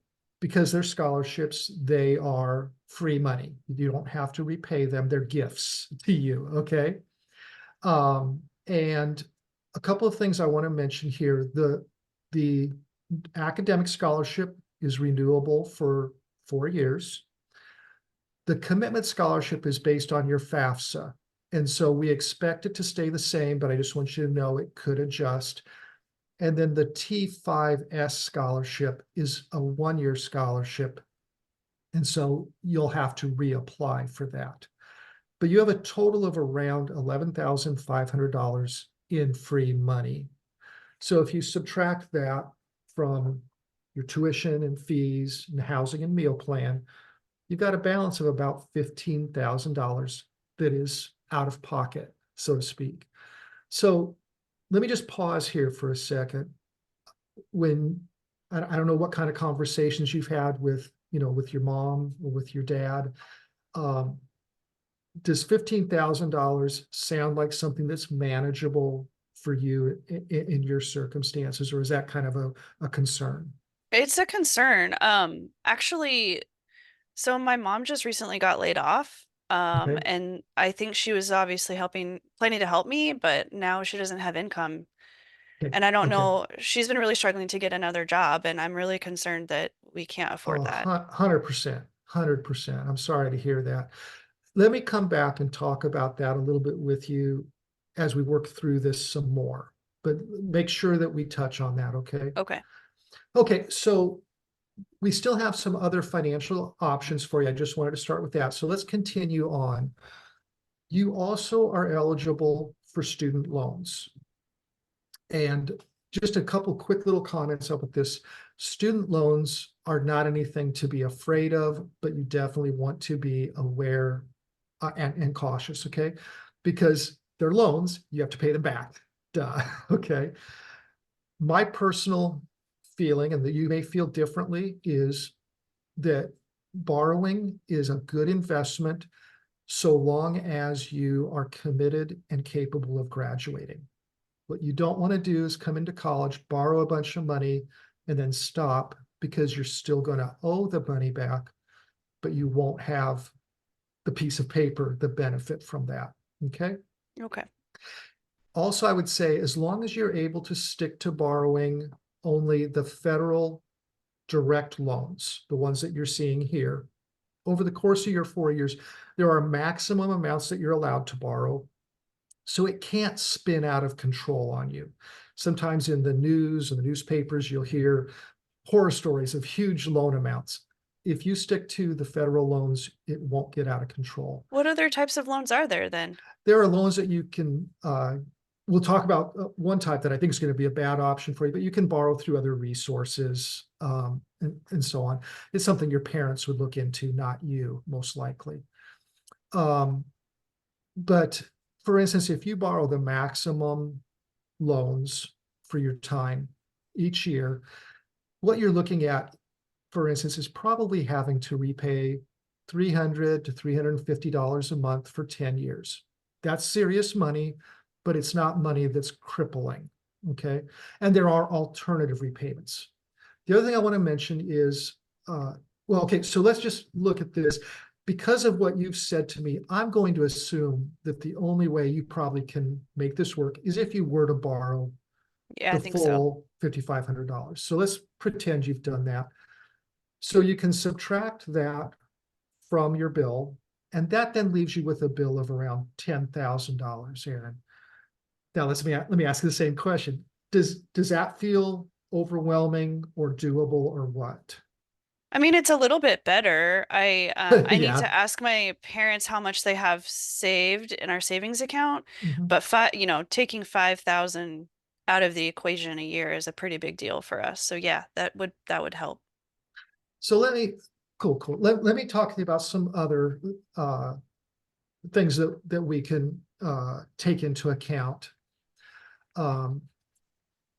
because they're scholarships, they are free money. You don't have to repay them. They're gifts to you, okay? And a couple of things I want to mention here. The academic scholarship is renewable for 4 years. The commitment scholarship is based on your FAFSA. And so we expect it to stay the same, but I just want you to know it could adjust. And then the T5S scholarship is a 1-year scholarship. And so you'll have to reapply for that. But you have a total of around $11,500 in free money. So if you subtract that from your tuition and fees and housing and meal plan, you've got a balance of about $15,000 that is out of pocket, so to speak. So let me just pause here for a second. When I don't know what kind of conversations you've had with, with your mom or with your dad. Does $15,000 sound like something that's manageable for you in your circumstances, or is that kind of a concern? It's a concern. Actually, so my mom just recently got laid off. Okay. And I think she was obviously planning to help me, but now she doesn't have income. Okay. And I don't Okay. know, she's been really struggling to get another job, and I'm really concerned that we can't afford Oh, that. 100%, 100%. I'm sorry to hear that. Let me come back and talk about that a little bit with you as we work through this some more, but make sure that we touch on that, okay? Okay. Okay, so we still have some other financial options for you. I just wanted to start with that. So let's continue on. You also are eligible for student loans. And just a couple quick little comments up with this. Student loans are not anything to be afraid of, but you definitely want to be aware and cautious, okay? Because they're loans, you have to pay them back. Duh, okay? My personal feeling, and that you may feel differently, is that borrowing is a good investment so long as you are committed and capable of graduating. What you don't want to do is come into college, borrow a bunch of money, and then stop because you're still going to owe the money back, but you won't have the piece of paper, the benefit from that. Okay. Okay. Also, I would say, as long as you're able to stick to borrowing only the federal direct loans, the ones that you're seeing here, over the course of your 4 years, there are maximum amounts that you're allowed to borrow. So it can't spin out of control on you. Sometimes in the news and the newspapers, you'll hear horror stories of huge loan amounts. If you stick to the federal loans, it won't get out of control. What other types of loans are there then? There are loans that you can, we'll talk about one type that I think is going to be a bad option for you, but you can borrow through other resources and so on. It's something your parents would look into, not you, most likely. But for instance, if you borrow the maximum loans for your time each year, what you're looking at, for instance, is probably having to repay $300 to $350 a month for 10 years. That's serious money, but it's not money that's crippling, okay? And there are alternative repayments. The other thing I want to mention is, well, okay, so let's just look at this. Because of what you've said to me, I'm going to assume that the only way you probably can make this work is if you were to borrow Yeah, I the think so. full $5,500. So let's pretend you've done that. So you can subtract that from your bill, and that then leaves you with a bill of around $10,000, Erin. Now let me ask you the same question. Does that feel overwhelming or doable or what? I mean, it's a little bit better. I need Yeah. to ask my parents how much they have saved in our savings account, Mhm. but taking 5,000 out of the equation a year is a pretty big deal for us. So yeah, that would help. So cool. Let me talk to you about some other things that we can take into account.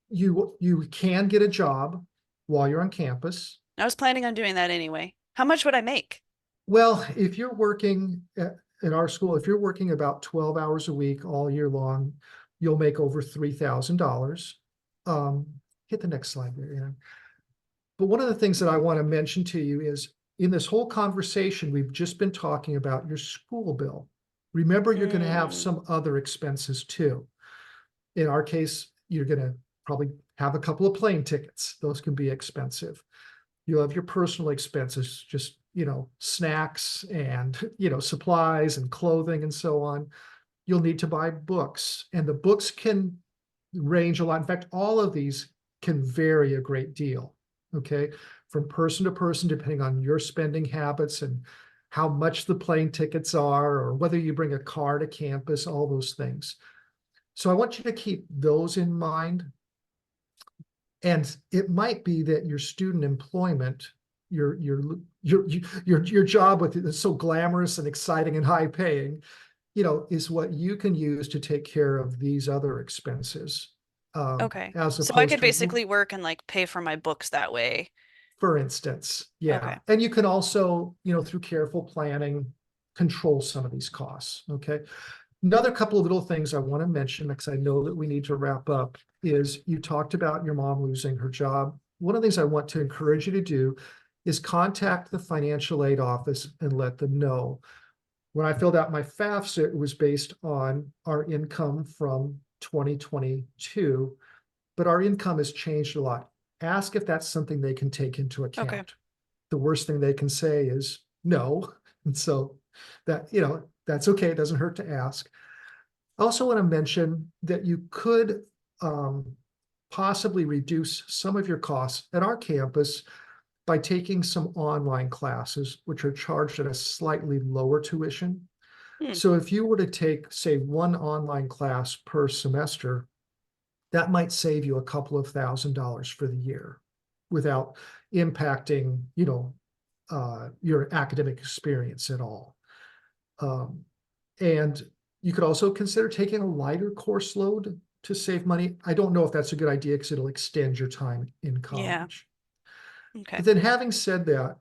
You can get a job while you're on campus. I was planning on doing that anyway. How much would I make? Well, if you're working at our school, if you're working about 12 hours a week all year long, you'll make over $3,000. Hit the next slide there, Erin. But one of the things that I want to mention to you is, in this whole conversation, we've just been talking about your school bill. Remember, you're going to have some other expenses too. In our case, you're going to probably have a couple of plane tickets. Those can be expensive. You'll have your personal expenses, just, snacks and, supplies and clothing and so on. You'll need to buy books, and the books can range a lot. In fact, all of these can vary a great deal. Okay. from person to person, depending on your spending habits and how much the plane tickets are, or whether you bring a car to campus, all those things. So I want you to keep those in mind. And it might be that your student employment, your job with it's so glamorous and exciting and high paying, is what you can use to take care of these other expenses. Okay. As So I opposed could to, basically work and like pay for my books that way. for instance, yeah. Okay. And you can also, through careful planning, control some of these costs. Okay. Another couple of little things I want to mention, because I know that we need to wrap up, is you talked about your mom losing her job. One of the things I want to encourage you to do is contact the financial aid office and let them know. When I filled out my FAFSA, it was based on our income from 2022, but our income has changed a lot. Ask if that's something they can take into account. Okay. The worst thing they can say is no. And so that, that's okay. It doesn't hurt to ask. I also want to mention that you could possibly reduce some of your costs at our campus by taking some online classes, which are charged at a slightly lower tuition. So if you were to take, say, one online class per semester, that might save you a couple of $1,000s for the year without impacting, your academic experience at all. And you could also consider taking a lighter course load to save money. I don't know if that's a good idea because it'll extend your time in college. Okay. But then having said that,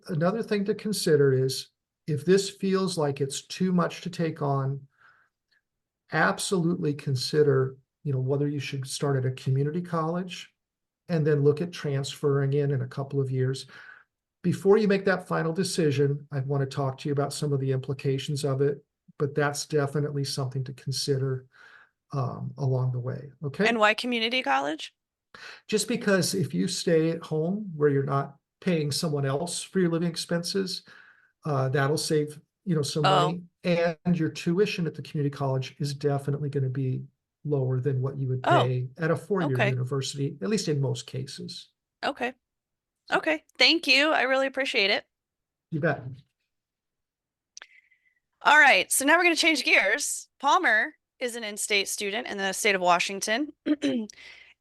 another thing to consider is if this feels like it's too much to take on, absolutely consider, whether you should start at a community college and then look at transferring in a couple of years. Before you make that final decision, I want to talk to you about some of the implications of it, but that's definitely something to consider along the way. Okay. And why community college? Just because if you stay at home where you're not paying someone else for your living expenses, that'll save, some money. And your tuition at the community college is definitely going to be lower than what you would pay at a four-year university, at least in most cases. Okay. Okay. Thank you. I really appreciate it. You bet. All right. So now we're going to change gears. Palmer is an in-state student in the state of Washington.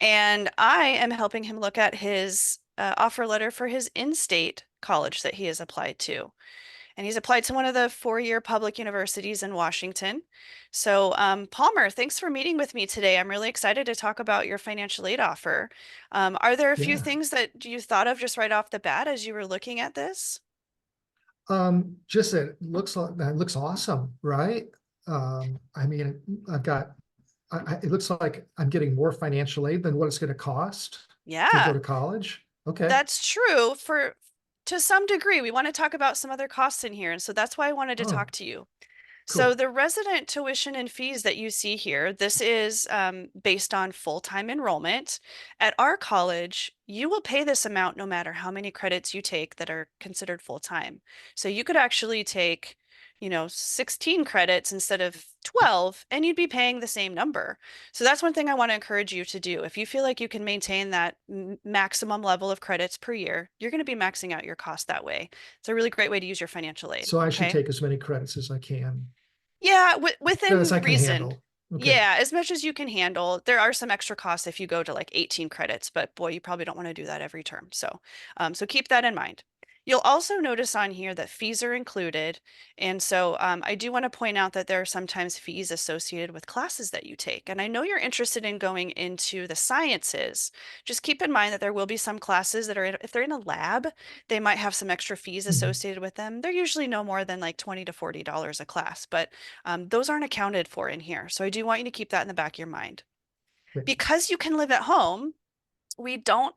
And I am helping him look at his offer letter for his in-state college that he has applied to. And he's applied to one of the four-year public universities in Washington. So Palmer, thanks for meeting with me today. I'm really excited to talk about your financial aid offer. Are there a few things that you thought of just right off the bat as you were looking at this? Just that it looks awesome, right? I mean, it looks like I'm getting more financial aid than what it's going to cost to go to college. Okay. That's true to some degree. We want to talk about some other costs in here. And so that's why I wanted to talk to you. So Cool. the resident tuition and fees that you see here, this is based on full-time enrollment. At our college, you will pay this amount no matter how many credits you take that are considered full-time. So you could actually take, 16 credits instead of 12, and you'd be paying the same number. So that's one thing I want to encourage you to do. If you feel like you can maintain that maximum level of credits per year, you're going to be maxing out your cost that way. It's a really great way to use your financial aid. So I should take as many credits as I can. Yeah, within As I can reason. handle. Okay. Yeah, as much as you can handle. There are some extra costs if you go to like 18 credits, but boy, you probably don't want to do that every term. So, so keep that in mind. You'll also notice on here that fees are included. And so I do want to point out that there are sometimes fees associated with classes that you take. And I know you're interested in going into the sciences. Just keep in mind that there will be some classes that are, if they're in a lab, they might have some extra fees associated with them. They're usually no more than like $20 to $40 a class, but those aren't accounted for in here. So I do want you to keep that in the back of your mind. Great. Because you can live at home, we don't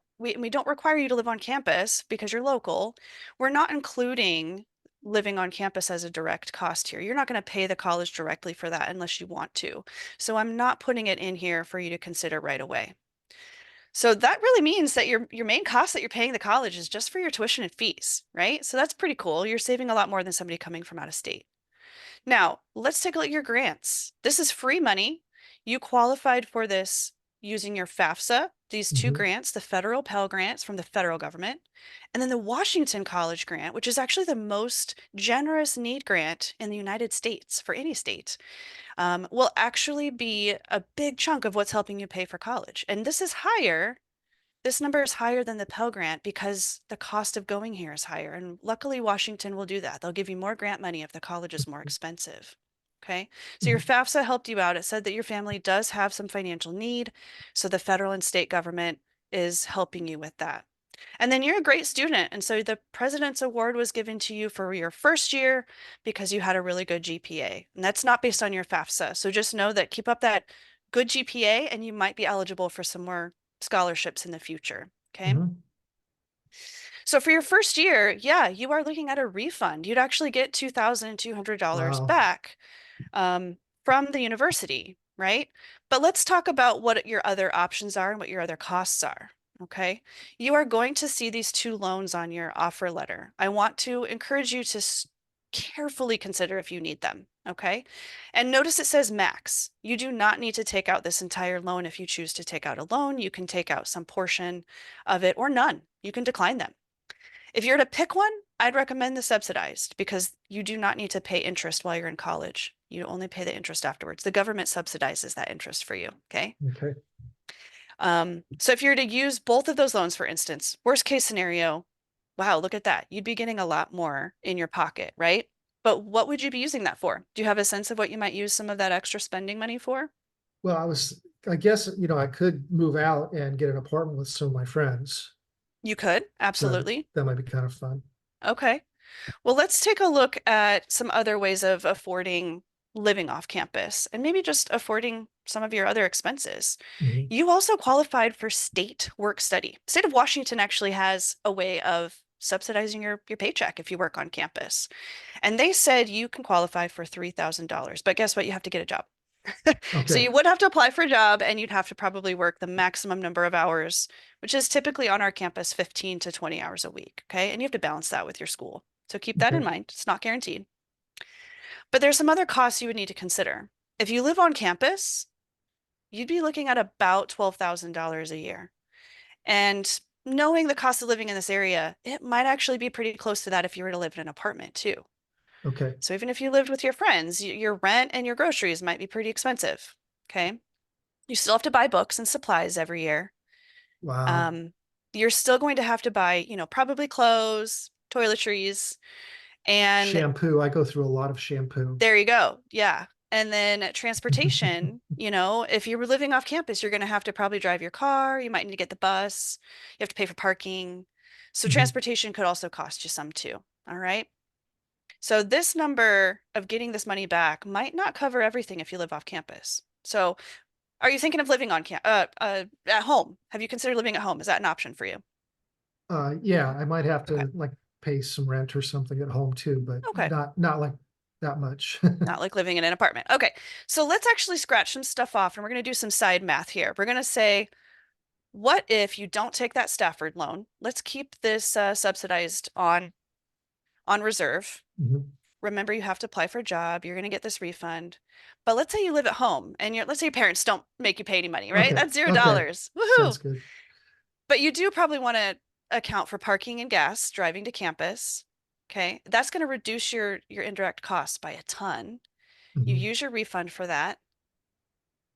require you to live on campus because you're local. We're not including living on campus as a direct cost here. You're not going to pay the college directly for that unless you want to. So I'm not putting it in here for you to consider right away. So that really means that your main cost that you're paying the college is just for your tuition and fees, right? So that's pretty cool. You're saving a lot more than somebody coming from out of state. Now, let's take a look at your grants. This is free money. You qualified for this using your FAFSA, these two Mhm. grants, the federal Pell Grants from the federal government, and then the Washington College Grant, which is actually the most generous need grant in the United States for any state, will actually be a big chunk of what's helping you pay for college. And this is higher. This number is higher than the Pell Grant because the cost of going here is higher. And luckily, Washington will do that. They'll give you more grant money if the college is more expensive. Okay. So your Mhm. FAFSA helped you out. It said that your family does have some financial need. So the federal and state government is helping you with that. And then you're a great student. And so the President's Award was given to you for your first year because you had a really good GPA. And that's not based on your FAFSA. So just know that keep up that good GPA and you might be eligible for some more scholarships in the future. Okay. Mhm. So for your first year, yeah, you are looking at a refund. You'd actually get $2,200 Wow. back from the university, right? But let's talk about what your other options are and what your other costs are. Okay. You are going to see these two loans on your offer letter. I want to encourage you to carefully consider if you need them. Okay. And notice it says max. You do not need to take out this entire loan. If you choose to take out a loan, you can take out some portion of it or none. You can decline them. If you're to pick one, I'd recommend the subsidized because you do not need to pay interest while you're in college. You only pay the interest afterwards. The government subsidizes that interest for you. Okay. Okay. So if you're to use both of those loans, for instance, worst case scenario, wow, look at that. You'd be getting a lot more in your pocket, right? But what would you be using that for? Do you have a sense of what you might use some of that extra spending money for? Well, I guess, I could move out and get an apartment with some of my friends. You could, absolutely. That might be kind of fun. Okay. Well, let's take a look at some other ways of affording living off campus and maybe just affording some of your other expenses. Mhm. You also qualified for state work study. State of Washington actually has a way of subsidizing your paycheck if you work on campus. And they said you can qualify for $3,000, but guess what? You have to get a job. So Okay. you would have to apply for a job and you'd have to probably work the maximum number of hours, which is typically on our campus 15 to 20 hours a week. Okay. And you have to balance that with your school. So keep that in Okay. mind. It's not guaranteed. But there's some other costs you would need to consider. If you live on campus, you'd be looking at about $12,000 a year. And knowing the cost of living in this area, it might actually be pretty close to that if you were to live in an apartment too. Okay. So even if you lived with your friends, your rent and your groceries might be pretty expensive. Okay. You still have to buy books and supplies every year. Wow. Um, you're still going to have to buy, probably clothes, toiletries, and Shampoo. I go through a lot of shampoo. there you go. Yeah. And then transportation, if you were living off campus, you're going to have to probably drive your car. You might need to get the bus. You have to pay for parking. So Mhm. transportation could also cost you some too. All right. So this number of getting this money back might not cover everything if you live off campus. So are you thinking of living on at home? Have you considered living at home? Is that an option for you? Yeah, I might have Okay. to pay some rent or something at home too, but Okay. not like that much. Not like living in an apartment. Okay. So let's actually scratch some stuff off and we're going to do some side math here. We're going to say, what if you don't take that Stafford loan? Let's keep this subsidized on reserve. Mhm. Remember, you have to apply for a job. You're going to get this refund. But let's say you live at home and let's say your parents don't make you pay any money, right? Okay. That's $0. Okay. Sounds Woohoo. good. But you do probably want to account for parking and gas driving to campus. Okay. That's going to reduce your indirect costs by a ton. You Mhm. use your refund for that.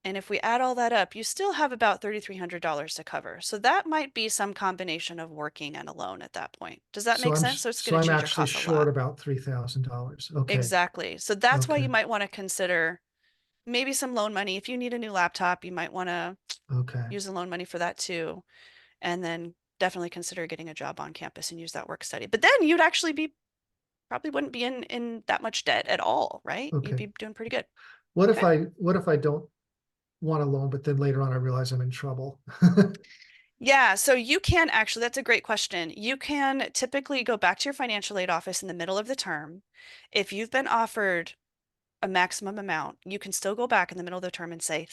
And if we add all that up, you still have about $3,300 to cover. So that might be some combination of working and a loan at that point. Does that make sense? So it's So going to I'm change your actually costs a short lot. about $3,000. Okay. Exactly. So that's why Okay. you might want to consider maybe some loan money. If you need a new laptop, you might want to Okay. use the loan money for that too. And then definitely consider getting a job on campus and use that work study. But then you'd actually probably wouldn't be in that much debt at all, right? You'd Okay. be doing pretty good. What Okay. if I don't want a loan, but then later on I realize I'm in trouble? Yeah, so you can actually, that's a great question. You can typically go back to your financial aid office in the middle of the term. If you've been offered a maximum amount, you can still go back in the middle of the term and say,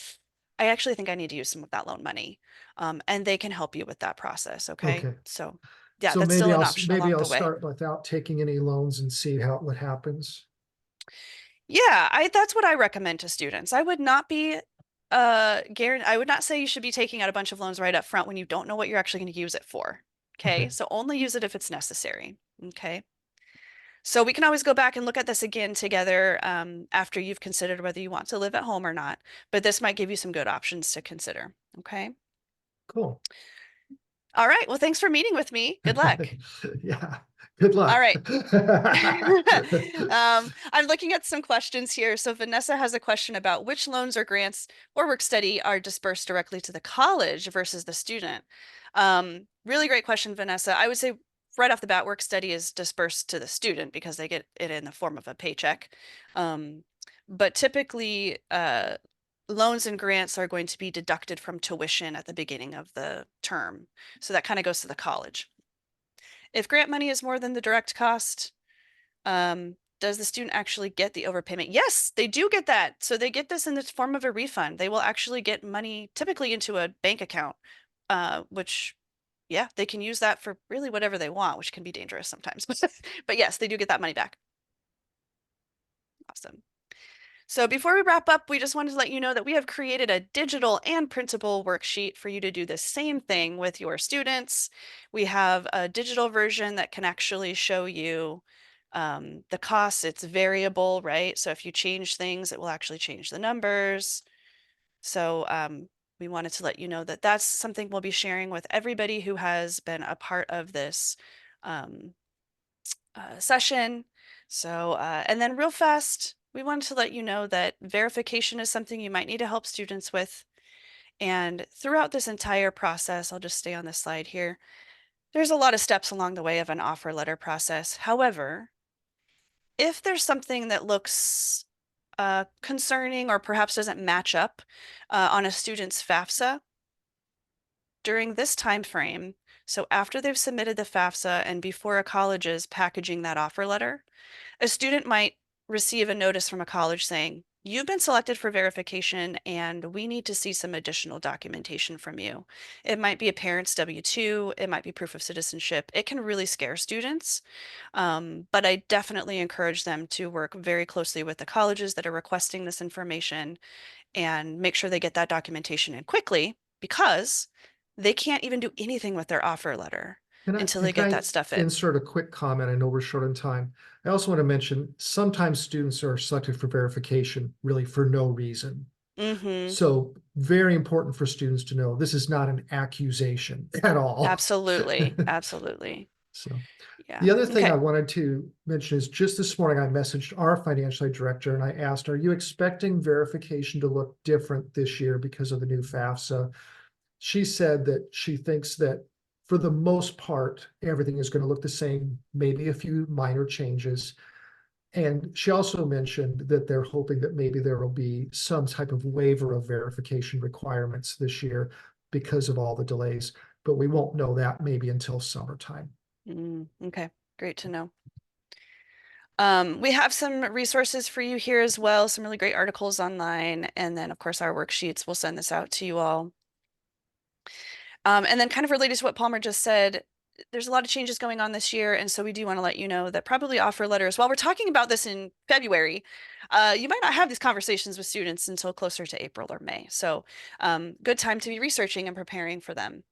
I actually think I need to use some of that loan money. And they can help you with that process. Okay. Okay. So yeah, So that's still an option maybe along I'll the way. start without taking any loans and see what happens. Yeah, that's what I recommend to students. I would not be I would not say you should be taking out a bunch of loans right up front when you don't know what you're actually going to use it for. Okay. Okay. So only use it if it's necessary. Okay. So we can always go back and look at this again together after you've considered whether you want to live at home or not. But this might give you some good options to consider. Okay. Cool. All right. Well, thanks for meeting with me. Good luck. Yeah. Good All luck. right. I'm looking at some questions here. So Vanessa has a question about which loans or grants or work study are dispersed directly to the college versus the student. Really great question, Vanessa. I would say right off the bat, work study is dispersed to the student because they get it in the form of a paycheck. But typically, loans and grants are going to be deducted from tuition at the beginning of the term. So that kind of goes to the college. If grant money is more than the direct cost, does the student actually get the overpayment? Yes, they do get that. So they get this in the form of a refund. They will actually get money typically into a bank account, which, yeah, they can use that for really whatever they want, which can be dangerous sometimes. But yes, they do get that money back. Awesome. So before we wrap up, we just wanted to let you know that we have created a digital and printable worksheet for you to do the same thing with your students. We have a digital version that can actually show you the costs. It's variable, right? So if you change things, it will actually change the numbers. So we wanted to let you know that that's something we'll be sharing with everybody who has been a part of this session. So, and then real fast, we wanted to let you know that verification is something you might need to help students with. And throughout this entire process, I'll just stay on this slide here. There's a lot of steps along the way of an offer letter process. However, if there's something that looks concerning or perhaps doesn't match up on a student's FAFSA during this time frame, so after they've submitted the FAFSA and before a college is packaging that offer letter, a student might receive a notice from a college saying, you've been selected for verification and we need to see some additional documentation from you. It might be a parent's W-2, it might be proof of citizenship. It can really scare students, but I definitely encourage them to work very closely with the colleges that are requesting this information and make sure they get that documentation in quickly because they can't even do anything with their offer letter until they get that stuff in. Insert a quick comment? I know we're short on time. I also want to mention sometimes students are selected for verification really for no reason. So very important for students to know this is not an accusation at all. Absolutely. Absolutely. So yeah. The other thing I wanted to mention is just this morning I messaged our financial aid director and I asked, are you expecting verification to look different this year because of the new FAFSA? She said that she thinks that for the most part, everything is going to look the same, maybe a few minor changes. And she also mentioned that they're hoping that maybe there will be some type of waiver of verification requirements this year because of all the delays, but we won't know that maybe until summertime. Okay, great to know. We have some resources for you here as well, some really great articles online, and then of course our worksheets. We'll send this out to you all. And then kind of related to what Palmer just said, there's a lot of changes going on this year. And so we do want to let you know that probably offer letters, while we're talking about this in February, you might not have these conversations with students until closer to April or May. So good time to be researching and preparing for them.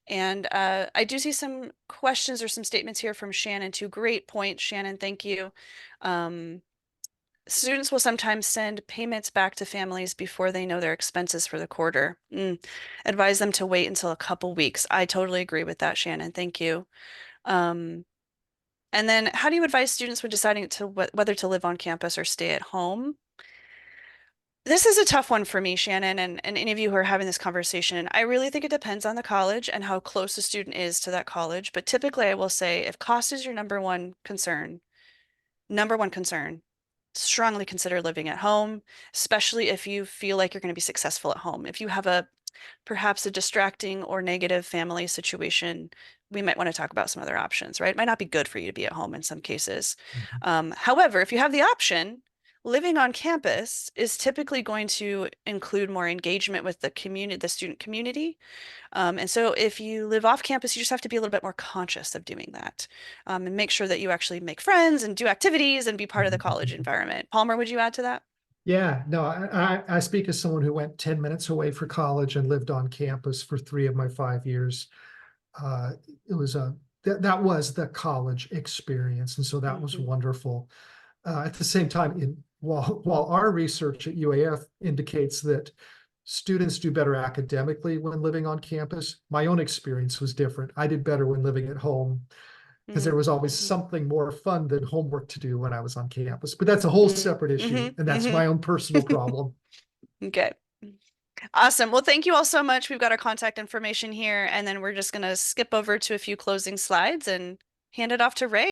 And I do see some questions or some statements here from Shannon too. Great point, Shannon. Thank you. Students will sometimes send payments back to families before they know their expenses for the quarter. Advise them to wait until a couple weeks. I totally agree with that, Shannon. Thank you. And then how do you advise students when deciding to whether to live on campus or stay at home? This is a tough one for me, Shannon, and any of you who are having this conversation. I really think it depends on the college and how close a student is to that college. But typically I will say if cost is your number one concern, strongly consider living at home, especially if you feel like you're going to be successful at home. If you have perhaps a distracting or negative family situation, we might want to talk about some other options, right? It might not be good for you to be at home in some cases. However, if you have the option, living on campus is typically going to include more engagement with the community, the student community. And so if you live off campus, you just have to be a little bit more conscious of doing that and make sure that you actually make friends and do activities and be part of the college environment. Palmer, would you add to that? Yeah, no, I speak as someone who went 10 minutes away for college and lived on campus for 3 of my 5 years. It was that was the college experience, and so that was Mhm. wonderful. At the same time, while our research at UAF indicates that students do better academically when living on campus, my own experience was different. I did better when living at home because there was always Mhm. something more fun than homework to do when I was on campus. But that's a whole separate issue, Mhm. and that's Mhm. my own personal problem. Okay. Awesome. Well, thank you all so much. We've got our contact information here, and then we're just going to skip over to a few closing slides and hand it off to Ray.